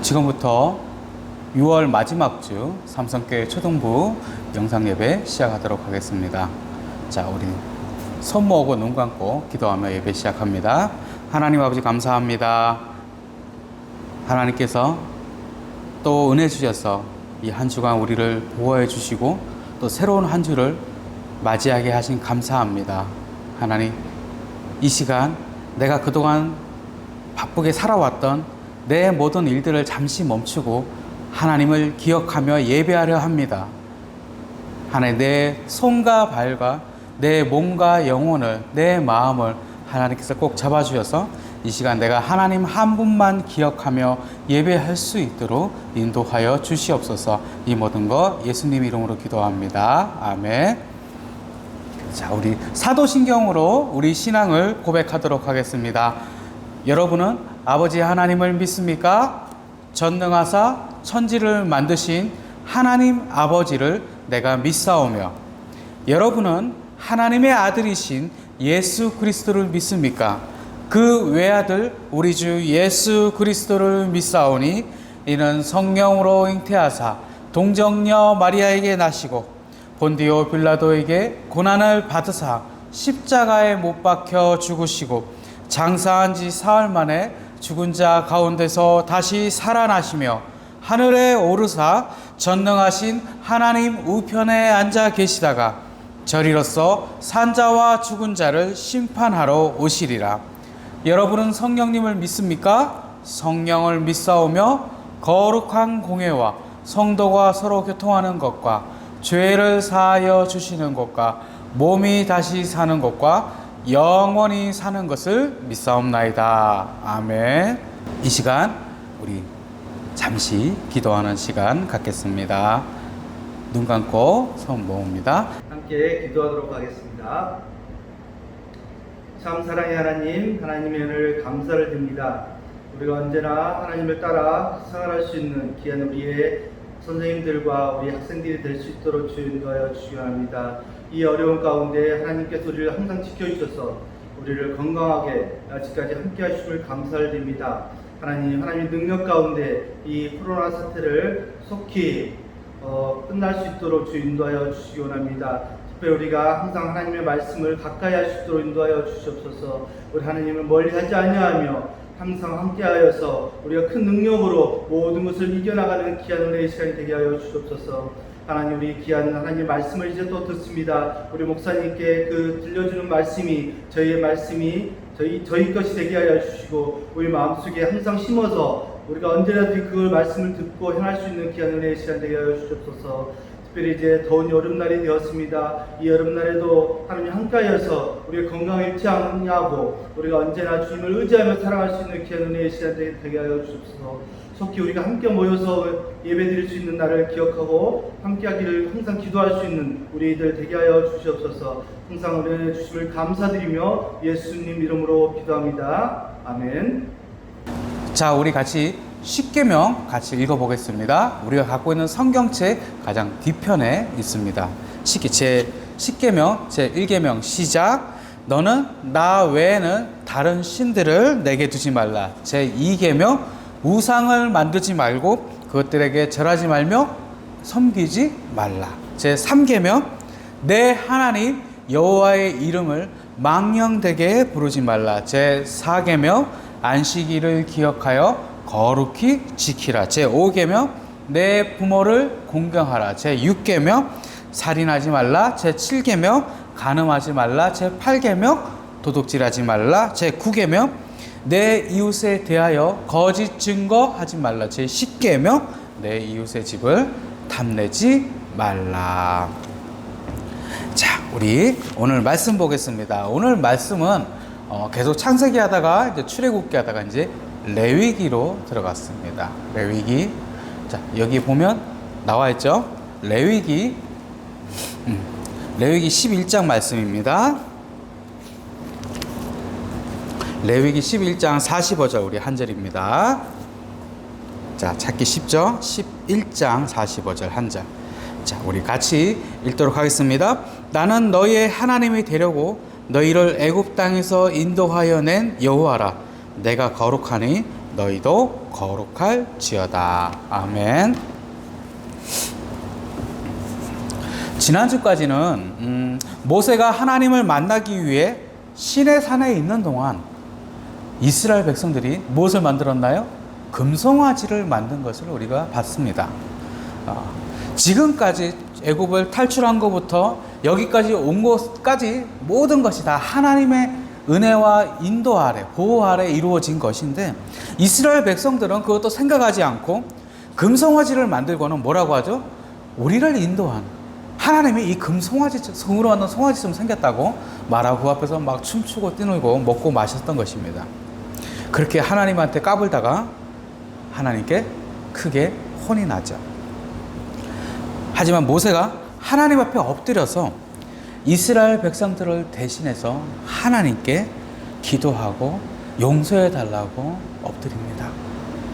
지금부터 6월 마지막 주 삼성교회 초등부 영상 예배 시작하도록 하겠습니다. 자, 우리 손 모으고 눈 감고 기도하며 예배 시작합니다. 하나님 아버지 감사합니다. 하나님께서 또 은혜 주셔서 이 한 주간 우리를 보호해 주시고 또 새로운 한 주를 맞이하게 하신 감사합니다. 하나님, 이 시간 내가 그동안 바쁘게 살아왔던 내 모든 일들을 잠시 멈추고 하나님을 기억하며 예배하려 합니다. 하나님, 내 손과 발과 내 몸과 영혼을, 내 마음을 하나님께서 꼭 잡아주셔서 이 시간 내가 하나님 한 분만 기억하며 예배할 수 있도록 인도하여 주시옵소서. 이 모든 것 예수님 이름으로 기도합니다. 아멘. 자, 우리 사도신경으로 우리 신앙을 고백하도록 하겠습니다. 여러분은 아버지 하나님을 믿습니까? 전능하사 천지를 만드신 하나님 아버지를 내가 믿사오며, 여러분은 하나님의 아들이신 예수 그리스도를 믿습니까? 그 외아들 우리 주 예수 그리스도를 믿사오니 이는 성령으로 잉태하사 동정녀 마리아에게 나시고 본디오 빌라도에게 고난을 받으사 십자가에 못 박혀 죽으시고 장사한 지 사흘 만에 죽은 자 가운데서 다시 살아나시며 하늘에 오르사 전능하신 하나님 우편에 앉아 계시다가 저리로서 산자와 죽은 자를 심판하러 오시리라. 여러분은 성령님을 믿습니까? 성령을 믿사오며 거룩한 공예와 성도가 서로 교통하는 것과 죄를 사하여 주시는 것과 몸이 다시 사는 것과 영원히 사는 것을 믿사옵나이다. 아멘. 이 시간 우리 잠시 기도하는 시간 갖겠습니다. 눈 감고 손 모읍니다. 함께 기도하도록 하겠습니다. 참 사랑의 하나님, 하나님의 은혜를 감사를 드립니다. 우리가 언제나 하나님을 따라 생활할 수 있는 귀한 우리의 선생님들과 우리 학생들이 될 수 있도록 주 인도하여 주시기 바랍니다. 이 어려운 가운데 하나님께서 우리를 항상 지켜주셔서 우리를 건강하게 아직까지 함께 하심을 감사를 드립니다. 하나님의 능력 가운데 이 코로나 사태를 속히 끝날 수 있도록 주 인도하여 주시기 원합니다. 특별히 우리가 항상 하나님의 말씀을 가까이 할 수 있도록 인도하여 주시옵소서. 우리 하나님을 멀리하지 아니하며 항상 함께하여서 우리가 큰 능력으로 모든 것을 이겨나가는 귀한 은혜의 시간이 되게 하여 주시옵소서. 하나님, 우리 귀한 하나님의 말씀을 이제 또 듣습니다. 우리 목사님께 그 들려주는 말씀이 저희의 말씀이 저희 것이 되게 하여 주시고 우리 마음속에 항상 심어서 우리가 언제라도 그걸 말씀을 듣고 행할 수 있는 귀한 은혜의 시간 되게 하여 주시옵소서. 특별히 이제 더운 여름날이 되었습니다. 이 여름날에도 하나님 함께하여서 우리의 건강을 잃지 않냐고 우리가 언제나 주님을 의지하며 살아갈 수 있는 귀한 은혜의 시간 되게 하여 주옵소서. 속히 우리가 함께 모여서 예배드릴 수 있는 날을 기억하고 함께하기를 항상 기도할 수 있는 우리들 되게 하여 주시옵소서. 항상 은혜 주심을 감사드리며 예수님 이름으로 기도합니다. 아멘. 자, 우리 같이 십계명 같이 읽어보겠습니다. 우리가 갖고 있는 성경책 가장 뒤편에 있습니다. 십계명 제 1계명 시작. 너는 나 외에는 다른 신들을 내게 두지 말라. 제 2계명 우상을 만들지 말고 그것들에게 절하지 말며 섬기지 말라. 제 3계명 내 하나님 여호와의 이름을 망령되게 부르지 말라. 제 4계명 안식일을 기억하여 거룩히 지키라. 제 5계명 내 부모를 공경하라. 제 6계명 살인하지 말라. 제 7계명 간음하지 말라. 제 8계명 도둑질하지 말라. 제 9계명 내 이웃에 대하여 거짓 증거하지 말라. 제 10계명 내 이웃의 집을 탐내지 말라. 자, 우리 오늘 말씀 보겠습니다. 오늘 말씀은 계속 창세기 하다가 이제 출애굽기 하다가 이제 레위기로 들어갔습니다. 레위기. 자, 여기 보면 나와 있죠? 레위기 11장 말씀입니다. 레위기 11장 45절 우리 한 절입니다. 자, 찾기 쉽죠? 11장 45절 한 절. 자, 우리 같이 읽도록 하겠습니다. 나는 너희의 하나님이 되려고 너희를 애굽 땅에서 인도하여 낸 여호와라. 내가 거룩하니 너희도 거룩할지어다. 아멘. 지난주까지는 모세가 하나님을 만나기 위해 시내 산에 있는 동안 이스라엘 백성들이 무엇을 만들었나요? 금송아지를 만든 것을 우리가 봤습니다. 지금까지 애굽을 탈출한 것부터 여기까지 온 것까지 모든 것이 다 하나님의 은혜와 인도 아래, 보호 아래 이루어진 것인데, 이스라엘 백성들은 그것도 생각하지 않고 금송아지를 만들고는 뭐라고 하죠? 우리를 인도한 하나님이 이 금송아지, 성으로 만든 송아지처럼 생겼다고 말하고 그 앞에서 막 춤추고 뛰놀고 먹고 마셨던 것입니다. 그렇게 하나님한테 까불다가 하나님께 크게 혼이 나죠. 하지만 모세가 하나님 앞에 엎드려서 이스라엘 백성들을 대신해서 하나님께 기도하고 용서해 달라고 엎드립니다.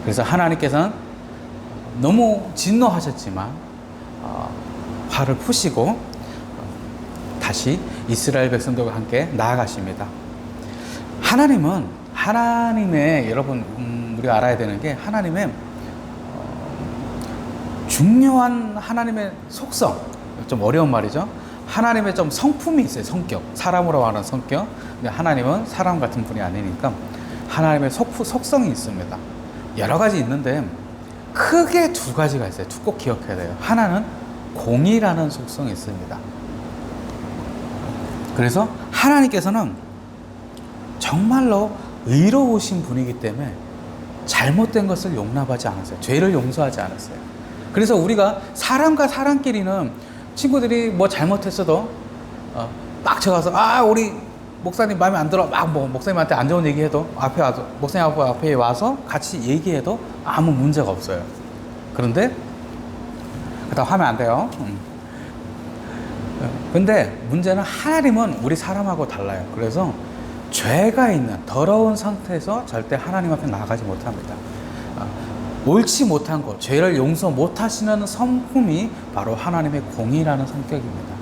그래서 하나님께서는 너무 진노하셨지만 화를 푸시고 다시 이스라엘 백성들과 함께 나아가십니다. 하나님의 여러분 우리가 알아야 되는 게 하나님의 중요한 하나님의 속성, 좀 어려운 말이죠. 하나님의 좀 성품이 있어요. 성격, 사람으로 말하는 성격. 근데 하나님은 사람 같은 분이 아니니까 하나님의 속성이 있습니다. 여러 가지 있는데 크게 두 가지가 있어요. 꼭 기억해야 돼요. 하나는 공의라는 속성이 있습니다. 그래서 하나님께서는 정말로 의로우신 분이기 때문에 잘못된 것을 용납하지 않았어요. 죄를 용서하지 않았어요. 그래서 우리가 사람과 사람끼리는 친구들이 뭐 잘못했어도 막 쳐가서 우리 목사님 마음에 안 들어 막 목사님한테 안 좋은 얘기해도 목사님 앞에 와서 같이 얘기해도 아무 문제가 없어요. 그런데 그렇다고 하면 안 돼요. 근데 문제는 하나님은 우리 사람하고 달라요. 그래서 죄가 있는 더러운 상태에서 절대 하나님 앞에 나가지 못합니다. 옳지 못한 것, 죄를 용서 못하시는 성품이 바로 하나님의 공의라는 성격입니다.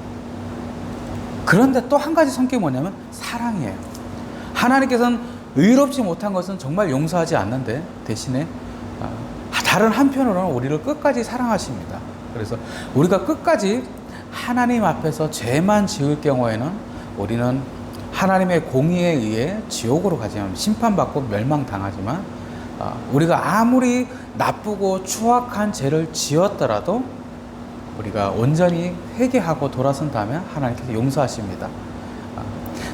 그런데 또 한 가지 성격이 뭐냐면 사랑이에요. 하나님께서는 의롭지 못한 것은 정말 용서하지 않는데 대신에 다른 한편으로는 우리를 끝까지 사랑하십니다. 그래서 우리가 끝까지 하나님 앞에서 죄만 지을 경우에는 우리는 하나님의 공의에 의해 지옥으로 가지만 심판받고 멸망당하지만 우리가 아무리 나쁘고 추악한 죄를 지었더라도 우리가 온전히 회개하고 돌아선다면 하나님께서 용서하십니다.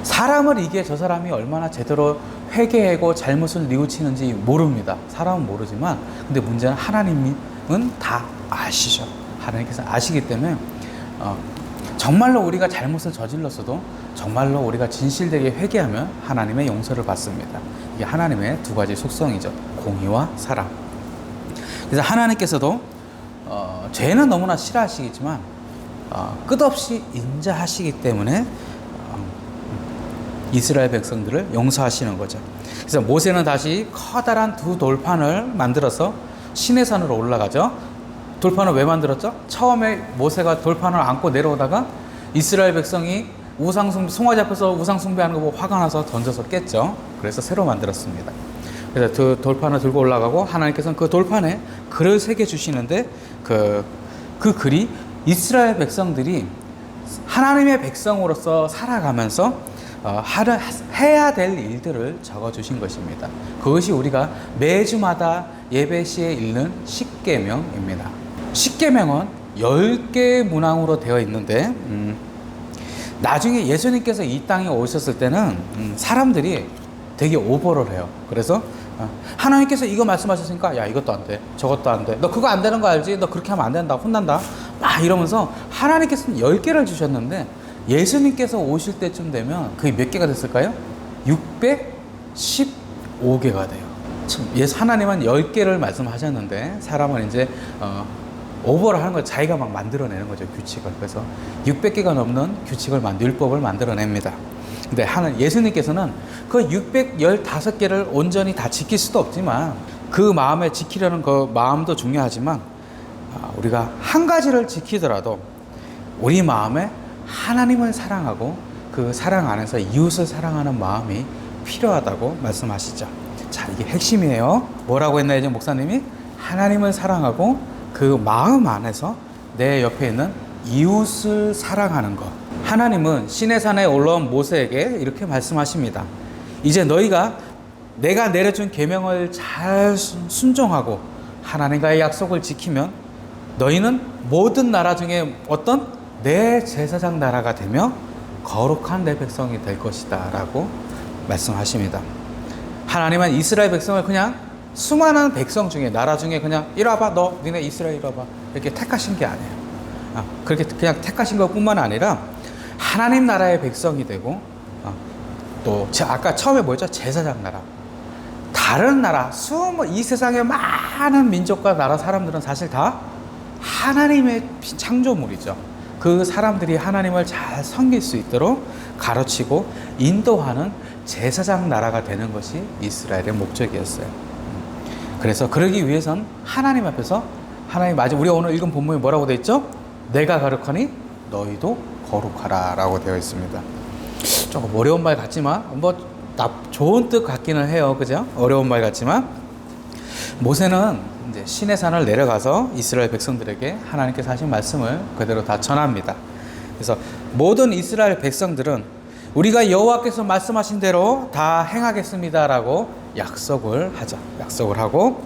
사람을 이기에 저 사람이 얼마나 제대로 회개하고 잘못을 뉘우치는지 모릅니다. 사람은 모르지만 근데 문제는 하나님은 다 아시죠. 하나님께서 아시기 때문에 정말로 우리가 잘못을 저질렀어도 정말로 우리가 진실되게 회개하면 하나님의 용서를 받습니다. 이게 하나님의 두 가지 속성이죠. 공의와 사랑. 그래서 하나님께서도 죄는 너무나 싫어하시겠지만 끝없이 인자하시기 때문에 이스라엘 백성들을 용서하시는 거죠. 그래서 모세는 다시 커다란 두 돌판을 만들어서 시내산으로 올라가죠. 돌판을 왜 만들었죠? 처음에 모세가 돌판을 안고 내려오다가 이스라엘 백성이 송아지 앞에서 우상숭배하는 거 보고 화가 나서 던져서 깼죠. 그래서 새로 만들었습니다. 그래서 그 돌판을 들고 올라가고 하나님께서는 그 돌판에 글을 새겨주시는데 그 글이 이스라엘 백성들이 하나님의 백성으로서 살아가면서 해야 될 일들을 적어주신 것입니다. 그것이 우리가 매주마다 예배 시에 읽는 십계명입니다. 십계명은 10개의 문항으로 되어 있는데 나중에 예수님께서 이 땅에 오셨을 때는 사람들이 되게 오버를 해요. 그래서 하나님께서 이거 말씀하셨으니까 야 이것도 안 돼, 저것도 안 돼, 너 그거 안 되는 거 알지? 너 그렇게 하면 안 된다, 혼난다 막 이러면서 하나님께서는 10개를 주셨는데 예수님께서 오실 때쯤 되면 그게 몇 개가 됐을까요? 615개가 돼요. 참, 하나님은 10개를 말씀하셨는데 사람은 이제 오버를 하는 걸 자기가 막 만들어내는 거죠, 규칙을. 그래서 600개가 넘는 율법을 만들어냅니다. 근데 예수님께서는 그 615개를 온전히 다 지킬 수도 없지만 그 마음에 지키려는 그 마음도 중요하지만 우리가 한 가지를 지키더라도 우리 마음에 하나님을 사랑하고 그 사랑 안에서 이웃을 사랑하는 마음이 필요하다고 말씀하시죠. 자, 이게 핵심이에요. 뭐라고 했나요, 지금 목사님이? 하나님을 사랑하고 그 마음 안에서 내 옆에 있는 이웃을 사랑하는 것. 하나님은 시내산에 올라온 모세에게 이렇게 말씀하십니다. 이제 너희가 내가 내려준 계명을 잘 순종하고 하나님과의 약속을 지키면 너희는 모든 나라 중에 어떤 내 제사장 나라가 되며 거룩한 내 백성이 될 것이다 라고 말씀하십니다. 하나님은 이스라엘 백성을 그냥 수많은 백성 중에, 나라 중에 그냥 이리 와봐, 너 니네 이스라엘 이리 와봐 이렇게 택하신 게 아니에요. 그렇게 그냥 택하신 것 뿐만 아니라 하나님 나라의 백성이 되고, 또 아까 처음에 뭐였죠? 제사장 나라. 다른 나라, 이 세상의 많은 민족과 나라 사람들은 사실 다 하나님의 창조물이죠. 그 사람들이 하나님을 잘 섬길 수 있도록 가르치고 인도하는 제사장 나라가 되는 것이 이스라엘의 목적이었어요. 그래서 그러기 위해선 하나님 앞에서 하나님, 맞아, 우리 오늘 읽은 본문에 뭐라고 되어 있죠? 내가 거룩하니 너희도 거룩하라 라고 되어 있습니다. 조금 어려운 말 같지만 좋은 뜻 같기는 해요. 그죠? 어려운 말 같지만 모세는 이제 시내산을 내려가서 이스라엘 백성들에게 하나님께서 하신 말씀을 그대로 다 전합니다. 그래서 모든 이스라엘 백성들은 우리가 여호와께서 말씀하신 대로 다 행하겠습니다라고 약속을 하죠. 약속을 하고,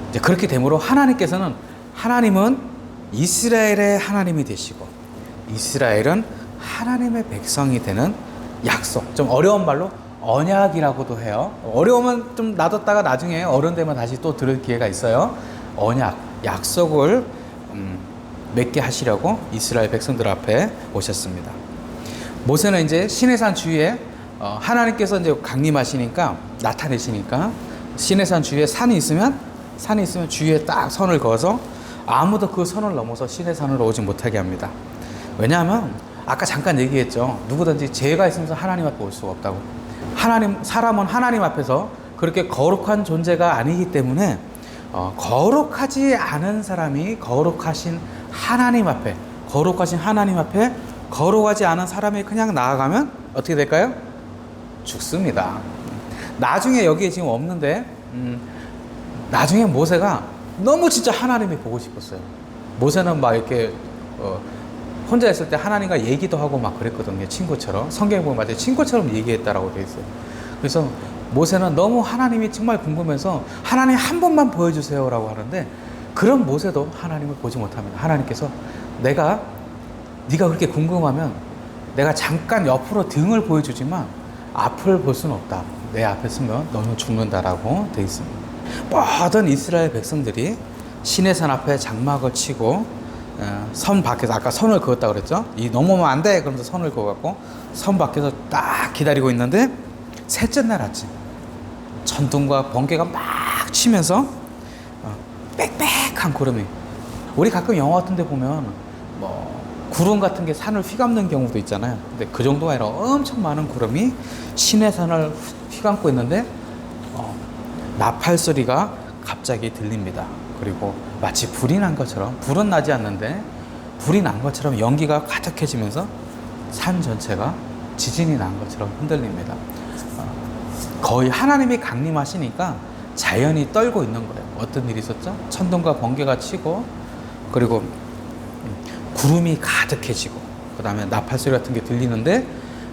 이제 그렇게 되므로 하나님은 이스라엘의 하나님이 되시고 이스라엘은 하나님의 백성이 되는 약속, 좀 어려운 말로 언약이라고도 해요. 어려우면 좀 놔뒀다가 나중에 어른 되면 다시 또 들을 기회가 있어요. 언약, 약속을 맺게 하시려고 이스라엘 백성들 앞에 오셨습니다. 모세는 이제 시내산 주위에 하나님께서 이제 강림하시니까, 나타내시니까 시내산 주위에 산이 있으면 주위에 딱 선을 그어서 아무도 그 선을 넘어서 시내산으로 오지 못하게 합니다. 왜냐하면 아까 잠깐 얘기했죠. 누구든지 죄가 있으면서 하나님 앞에 올 수가 없다고. 사람은 하나님 앞에서 그렇게 거룩한 존재가 아니기 때문에 거룩하지 않은 사람이 거룩하신 하나님 앞에 거룩하지 않은 사람이 그냥 나아가면 어떻게 될까요? 죽습니다. 나중에 여기에 지금 없는데, 나중에 모세가 너무 진짜 하나님이 보고 싶었어요. 모세는 막 이렇게 혼자 있을 때 하나님과 얘기도 하고 막 그랬거든요. 친구처럼. 성경에 보면 맞아요. 친구처럼 얘기했다라고 되어 있어요. 그래서 모세는 너무 하나님이 정말 궁금해서 하나님 한 번만 보여주세요라고 하는데, 그런 모세도 하나님을 보지 못합니다. 하나님께서 네가 그렇게 궁금하면 내가 잠깐 옆으로 등을 보여주지만 앞을 볼 수는 없다. 내 앞에 서면 너는 죽는다라고 되어 있습니다. 모든 이스라엘 백성들이 시내산 앞에 장막을 치고 선 밖에서, 아까 선을 그었다고 그랬죠? 넘으면 안 돼! 그러면서 선을 그어갖고 선 밖에서 딱 기다리고 있는데, 셋째 날 아침 천둥과 번개가 막 치면서 빽빽한 구름이, 우리 가끔 영화 같은 데 보면 구름 같은 게 산을 휘감는 경우도 있잖아요. 근데 그 정도가 아니라 엄청 많은 구름이 시내산을 휘감고 있는데 나팔 소리가 갑자기 들립니다. 그리고 마치 불이 난 것처럼, 불은 나지 않는데 불이 난 것처럼 연기가 가득해지면서 산 전체가 지진이 난 것처럼 흔들립니다. 거의 하나님이 강림하시니까 자연이 떨고 있는 거예요. 어떤 일이 있었죠? 천둥과 번개가 치고, 그리고 구름이 가득해지고, 그 다음에 나팔 소리 같은 게 들리는데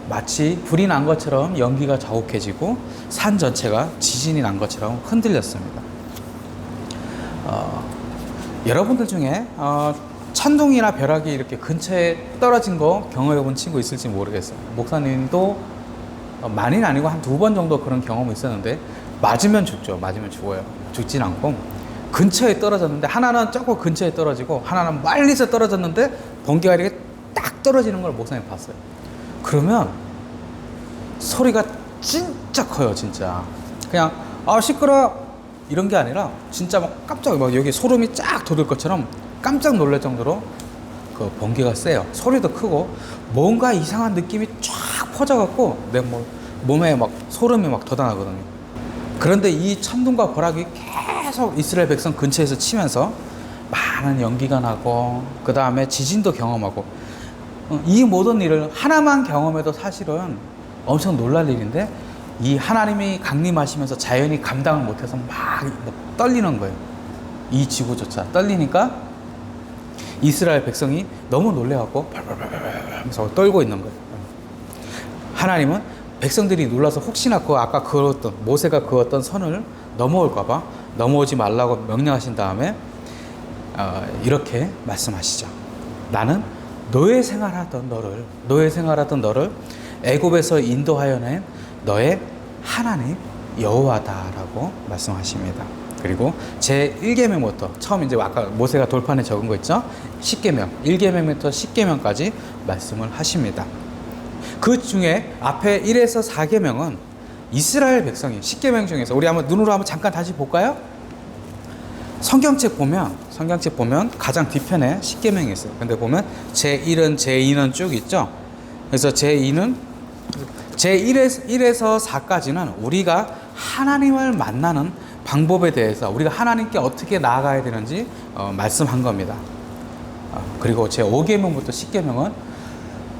마치 불이 난 것처럼 연기가 자욱해지고 산 전체가 지진이 난 것처럼 흔들렸습니다. 여러분들 중에 천둥이나 벼락이 이렇게 근처에 떨어진 거 경험해 본 친구 있을지 모르겠어요. 목사님도 많이는 아니고 한 2번 정도 그런 경험이 있었는데, 맞으면 죽죠. 맞으면 죽어요. 죽진 않고 근처에 떨어졌는데, 하나는 조금 근처에 떨어지고 하나는 멀리서 떨어졌는데 번개가 이렇게 딱 떨어지는 걸 목사님 봤어요. 그러면 소리가 진짜 커요. 진짜 그냥 시끄러 이런 게 아니라 진짜 막 깜짝, 막 여기 소름이 쫙 돋을 것처럼 깜짝 놀랄 정도로 그 번개가 세요. 소리도 크고 뭔가 이상한 느낌이 쫙 퍼져갖고 내 몸에 막 소름이 막 돋아나거든요. 그런데 이 천둥과 벼락이 계속 이스라엘 백성 근처에서 치면서 많은 연기가 나고, 그 다음에 지진도 경험하고, 이 모든 일을 하나만 경험해도 사실은 엄청 놀랄 일인데, 이 하나님이 강림하시면서 자연이 감당을 못해서 막 떨리는 거예요. 이 지구조차 떨리니까 이스라엘 백성이 너무 놀래갖고 발발발발 하면서 떨고 있는 거예요. 하나님은 백성들이 놀라서 혹시나 아까 그었던 모세가 그었던 선을 넘어올까봐 넘어오지 말라고 명령하신 다음에 이렇게 말씀하시죠. 나는 노예 생활하던 너를 애굽에서 인도하여 낸 너의 하나님 여호와다라고 말씀하십니다. 그리고 제 1계명부터 처음 이제 아까 모세가 돌판에 적은 거 있죠? 10계명, 1계명부터 10계명까지 말씀을 하십니다. 그 중에 앞에 1에서 4계명은 이스라엘 백성이 10계명 중에서 우리 눈으로 한번 잠깐 다시 볼까요? 성경책 보면 가장 뒤편에 10계명이 있어요. 근데 보면 제1은 제2는 쭉 있죠. 그래서 제1에서 4까지는 우리가 하나님을 만나는 방법에 대해서 우리가 하나님께 어떻게 나아가야 되는지 말씀한 겁니다. 그리고 제 5계명부터 10계명은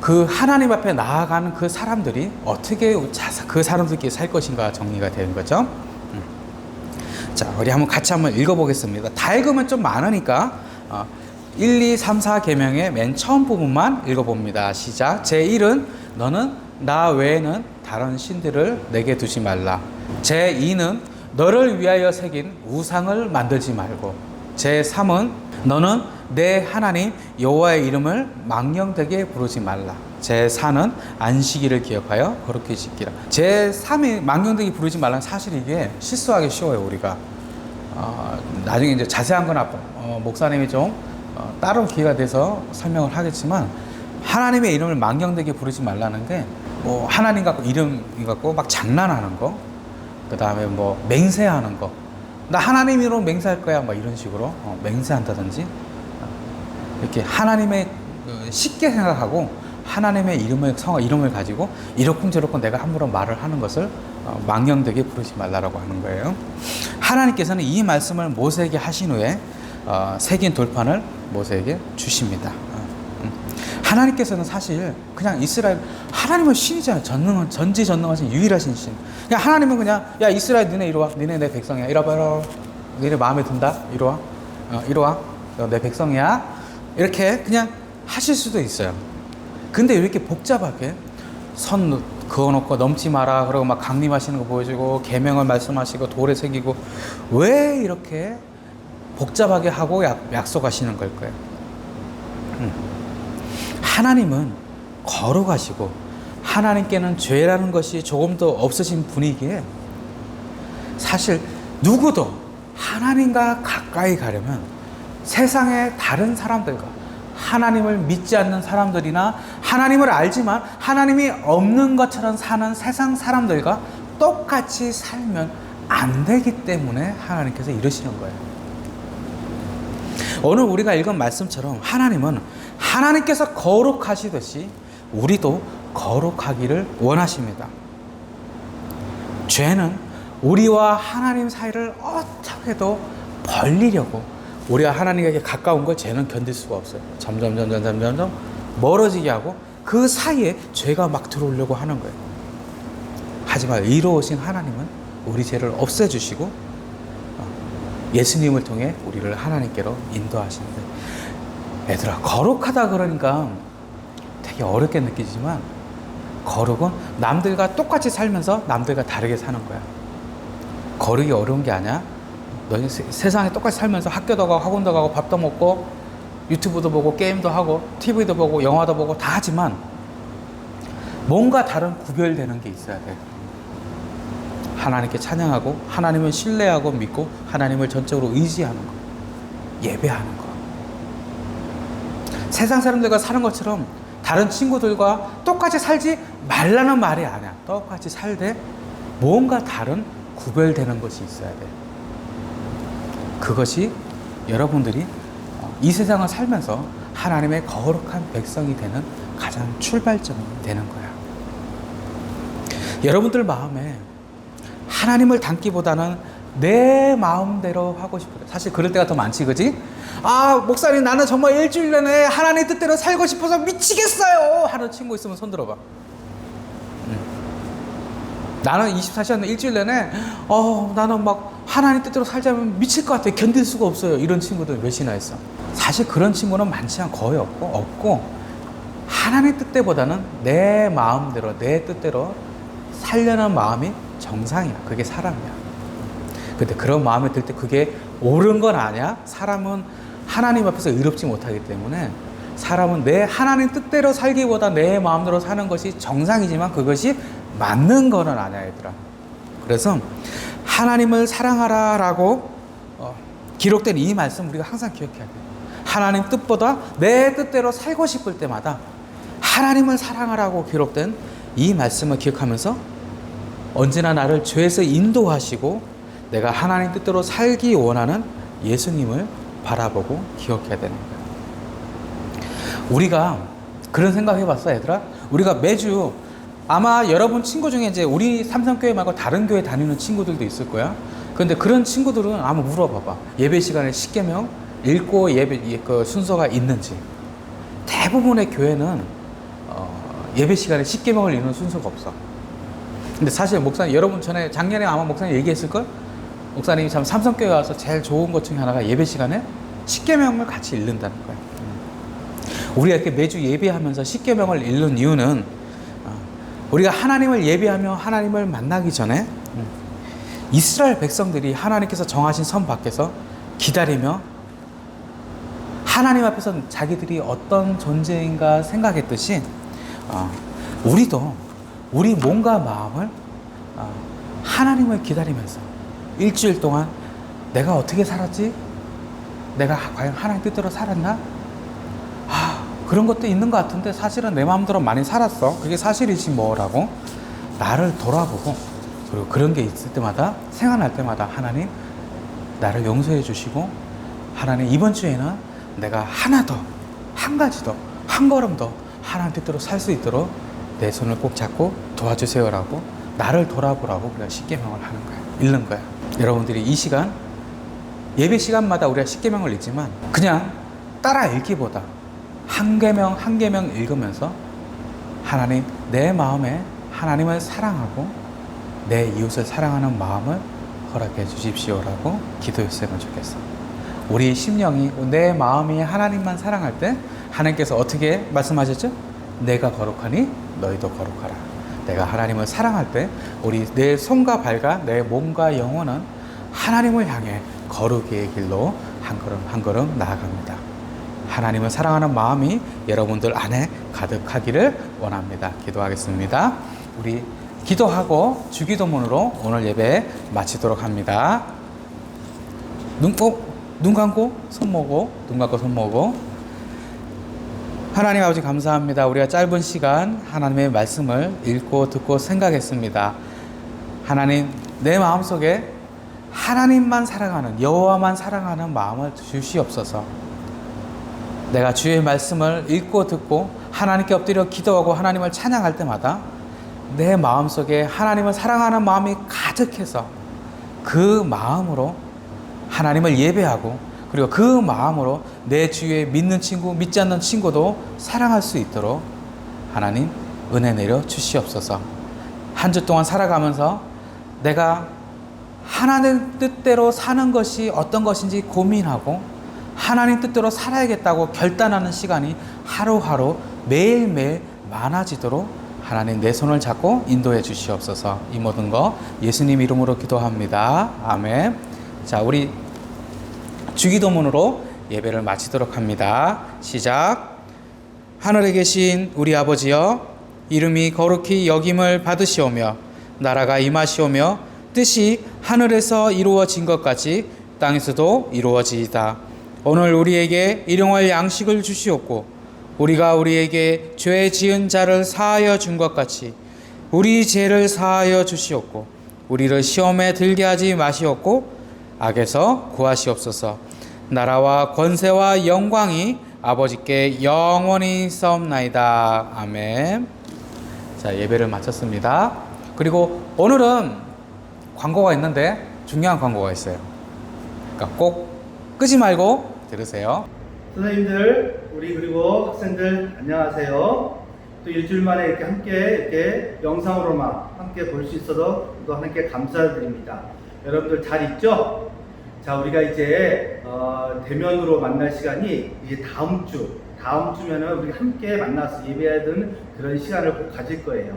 그 하나님 앞에 나아가는 그 사람들이 어떻게 그 사람들끼리 살 것인가 정리가 되는 거죠. 자, 우리 같이 한번 읽어보겠습니다. 다 읽으면 좀 많으니까 1, 2, 3, 4 계명의 맨 처음 부분만 읽어봅니다. 시작. 제1은 너는 나 외에는 다른 신들을 내게 두지 말라. 제2는 너를 위하여 새긴 우상을 만들지 말고. 제3은 너는 내 하나님 여호와의 이름을 망령되게 부르지 말라. 제4는 안식일을 기억하여 거룩히 지키라. 제3이 망령되게 부르지 말라는 사실 이게 실수하기 쉬워요 우리가. 나중에 이제 자세한 건 목사님이 좀 따로 기회가 돼서 설명을 하겠지만 하나님의 이름을 망령되게 부르지 말라는 게 뭐 하나님 갖고 이름 갖고 막 장난하는 거, 그 다음에 뭐 맹세하는 거, 나 하나님 이름으로 맹세할 거야 막 이런 식으로 맹세한다든지 이렇게 하나님의 쉽게 생각하고 하나님의 이름을 가지고 이러쿵저러쿵 내가 함부로 말을 하는 것을 망령되게 부르지 말라라고 하는 거예요. 하나님께서는 이 말씀을 모세에게 하신 후에 새긴 돌판을 모세에게 주십니다. 하나님께서는 사실 그냥 하나님은 신이잖아요. 전지전능하신 유일하신 신. 그냥 하나님은 그냥 야 이스라엘 너네 이리 와. 너네 내 백성이야. 이리 와봐. 너네 마음에 든다. 이리 와. 이리 와. 너 내 백성이야. 이렇게 그냥 하실 수도 있어요. 근데 왜 이렇게 복잡하게 선 그어놓고 넘지 마라 그러고 막 강림하시는 거 보여주고 계명을 말씀하시고 돌에 새기고 왜 이렇게 복잡하게 하고 약속하시는 걸까요? 하나님은 거룩하시고 하나님께는 죄라는 것이 조금도 없으신 분이기에 사실 누구도 하나님과 가까이 가려면 세상의 다른 사람들과 하나님을 믿지 않는 사람들이나 하나님을 알지만 하나님이 없는 것처럼 사는 세상 사람들과 똑같이 살면 안 되기 때문에 하나님께서 이러시는 거예요. 오늘 우리가 읽은 말씀처럼 하나님께서 거룩하시듯이 우리도 거룩하기를 원하십니다. 죄는 우리와 하나님 사이를 어떻게도 벌리려고 우리가 하나님에게 가까운 걸 죄는 견딜 수가 없어요. 점점 멀어지게 하고 그 사이에 죄가 막 들어오려고 하는 거예요. 하지만 의로우신 하나님은 우리 죄를 없애주시고 예수님을 통해 우리를 하나님께로 인도하시는데, 얘들아 거룩하다 그러니까 되게 어렵게 느끼지만 거룩은 남들과 똑같이 살면서 남들과 다르게 사는 거야. 거룩이 어려운 게 아니야. 너희 세상에 똑같이 살면서 학교도 가고 학원도 가고 밥도 먹고 유튜브도 보고 게임도 하고 TV도 보고 영화도 보고 다 하지만 뭔가 다른 구별되는 게 있어야 돼. 하나님께 찬양하고 하나님을 신뢰하고 믿고 하나님을 전적으로 의지하는 거, 예배하는 거. 세상 사람들과 사는 것처럼 다른 친구들과 똑같이 살지 말라는 말이 아니야. 똑같이 살되 뭔가 다른 구별되는 것이 있어야 돼. 그것이 여러분들이 이 세상을 살면서 하나님의 거룩한 백성이 되는 가장 출발점이 되는 거야. 여러분들 마음에 하나님을 닮기보다는 내 마음대로 하고 싶어요. 사실 그럴 때가 더 많지, 그지? 목사님 나는 정말 일주일 내내 하나님 뜻대로 살고 싶어서 미치겠어요 하는 친구 있으면 손 들어봐. 나는 24시간 일주일 내내 나는 막 하나님 뜻대로 살자면 미칠 것 같아. 견딜 수가 없어요. 이런 친구들 몇이나 있어. 사실 그런 친구는 많지 않고 거의 없고 하나님 뜻대보다는 내 마음대로 내 뜻대로 살려는 마음이 정상이야. 그게 사람이야. 근데 그런 마음이 들 때 그게 옳은 건 아니야. 사람은 하나님 앞에서 의롭지 못하기 때문에 사람은 내 하나님 뜻대로 살기보다 내 마음대로 사는 것이 정상이지만 그것이 맞는 거는 아니야, 얘들아. 그래서 하나님을 사랑하라 라고 기록된 이 말씀 우리가 항상 기억해야 돼. 하나님 뜻보다 내 뜻대로 살고 싶을 때마다 하나님을 사랑하라고 기록된 이 말씀을 기억하면서 언제나 나를 죄에서 인도하시고 내가 하나님 뜻대로 살기 원하는 예수님을 바라보고 기억해야 되는 거야. 우리가 그런 생각 해봤어, 얘들아? 우리가 매주 아마 여러분 친구 중에 이제 우리 삼성교회 말고 다른 교회 다니는 친구들도 있을 거야. 근데 그런 친구들은 아마 물어봐봐. 예배 시간에 십계명 읽고 예배 그 순서가 있는지. 대부분의 교회는 예배 시간에 십계명을 읽는 순서가 없어. 근데 사실 목사님, 여러분 전에 작년에 아마 목사님 얘기했을걸? 목사님이 참 삼성교회 와서 제일 좋은 것 중에 하나가 예배 시간에 십계명을 같이 읽는다는 거야. 우리가 이렇게 매주 예배하면서 십계명을 읽는 이유는 우리가 하나님을 예배하며 하나님을 만나기 전에 이스라엘 백성들이 하나님께서 정하신 선 밖에서 기다리며 하나님 앞에서 자기들이 어떤 존재인가 생각했듯이 우리도 우리 몸과 마음을 하나님을 기다리면서 일주일 동안 내가 어떻게 살았지? 내가 과연 하나님 뜻대로 살았나? 그런 것도 있는 것 같은데 사실은 내 마음대로 많이 살았어. 그게 사실이지 뭐라고. 나를 돌아보고 그리고 그런 게 있을 때마다 생각날 때마다 하나님 나를 용서해 주시고 하나님 이번 주에는 내가 하나 더, 한 가지 더, 한 걸음 더 하나님 뜻대로 살 수 있도록 내 손을 꼭 잡고 도와주세요라고 나를 돌아보라고 우리가 십계명을 하는 거야. 읽는 거야. 여러분들이 이 시간 예배 시간마다 우리가 십계명을 읽지만 그냥 따라 읽기보다 한 계명 한 계명 읽으면서 하나님 내 마음에 하나님을 사랑하고 내 이웃을 사랑하는 마음을 허락해 주십시오라고 기도했으면 좋겠어. 우리 심령이 내 마음이 하나님만 사랑할 때 하나님께서 어떻게 말씀하셨죠? 내가 거룩하니 너희도 거룩하라. 내가 하나님을 사랑할 때 우리 내 손과 발과 내 몸과 영혼은 하나님을 향해 거룩의 길로 한 걸음 한 걸음 나아갑니다. 하나님을 사랑하는 마음이 여러분들 안에 가득하기를 원합니다. 기도하겠습니다. 우리 기도하고 주기도문으로 오늘 예배 마치도록 합니다. 눈 감고 손 모으고 눈 감고 손 모으고. 하나님 아버지 감사합니다. 우리가 짧은 시간 하나님의 말씀을 읽고 듣고 생각했습니다. 하나님 내 마음속에 하나님만 사랑하는 여호와만 사랑하는 마음을 주시옵소서. 내가 주의 말씀을 읽고 듣고 하나님께 엎드려 기도하고 하나님을 찬양할 때마다 내 마음속에 하나님을 사랑하는 마음이 가득해서 그 마음으로 하나님을 예배하고 그리고 그 마음으로 내 주위에 믿는 친구, 믿지 않는 친구도 사랑할 수 있도록 하나님 은혜 내려 주시옵소서. 한 주 동안 살아가면서 내가 하나님 뜻대로 사는 것이 어떤 것인지 고민하고 하나님 뜻대로 살아야겠다고 결단하는 시간이 하루하루 매일매일 많아지도록 하나님 내 손을 잡고 인도해 주시옵소서. 이 모든 거 예수님 이름으로 기도합니다. 아멘. 자, 우리 주기도문으로 예배를 마치도록 합니다. 시작. 하늘에 계신 우리 아버지여, 이름이 거룩히 여김을 받으시오며 나라가 임하시오며 뜻이 하늘에서 이루어진 것 같이 땅에서도 이루어지이다. 오늘 우리에게 일용할 양식을 주시옵고 우리가 우리에게 죄 지은 자를 사하여 준 것 같이 우리 죄를 사하여 주시옵고 우리를 시험에 들게 하지 마시옵고 악에서 구하시옵소서. 나라와 권세와 영광이 아버지께 영원히 있사옵나이다. 아멘. 자, 예배를 마쳤습니다. 그리고 오늘은 광고가 있는데 중요한 광고가 있어요. 그러니까 꼭 끄지 말고 들으세요. 선생님들, 우리 그리고 학생들 안녕하세요. 또 일주일 만에 이렇게 함께 이렇게 영상으로만 함께 볼 수 있어서 또 하나님께 감사를 드립니다. 여러분들 잘 있죠? 자, 우리가 이제 대면으로 만날 시간이 이제 다음 주면은 우리 함께 만나서 예배하는 그런 시간을 꼭 가질 거예요.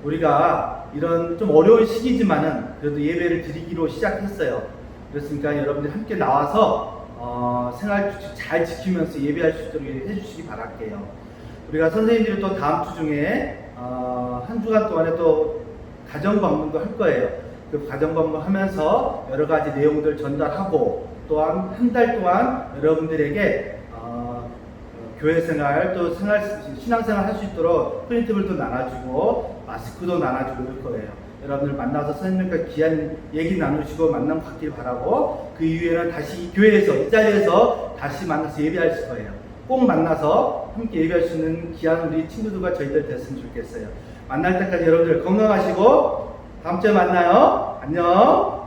우리가 이런 좀 어려운 시기지만은 그래도 예배를 드리기로 시작했어요. 그렇으니까 여러분들 함께 나와서 생활 규칙 잘 지키면서 예배할 수 있도록 해주시기 바랄게요. 우리가 선생님들이 또 다음 주 중에 한 주간 동안에 또 가정 방문도 할 거예요. 그 가정 방문하면서 여러 가지 내용들 전달하고 또한 한 달 동안 여러분들에게 교회 생활 또 신앙생활 할 수 있도록 프린트블도 나눠주고 마스크도 나눠주고 그럴 거예요. 여러분들 만나서 선생님과 귀한 얘기 나누시고 만남 갖길 바라고 그 이후에는 다시 이 교회에서 이 자리에서 다시 만나서 예배할 거예요. 꼭 만나서 함께 예배할 수 있는 귀한 우리 친구들과 저희들 됐으면 좋겠어요. 만날 때까지 여러분들 건강하시고 다음 주에 만나요. 안녕.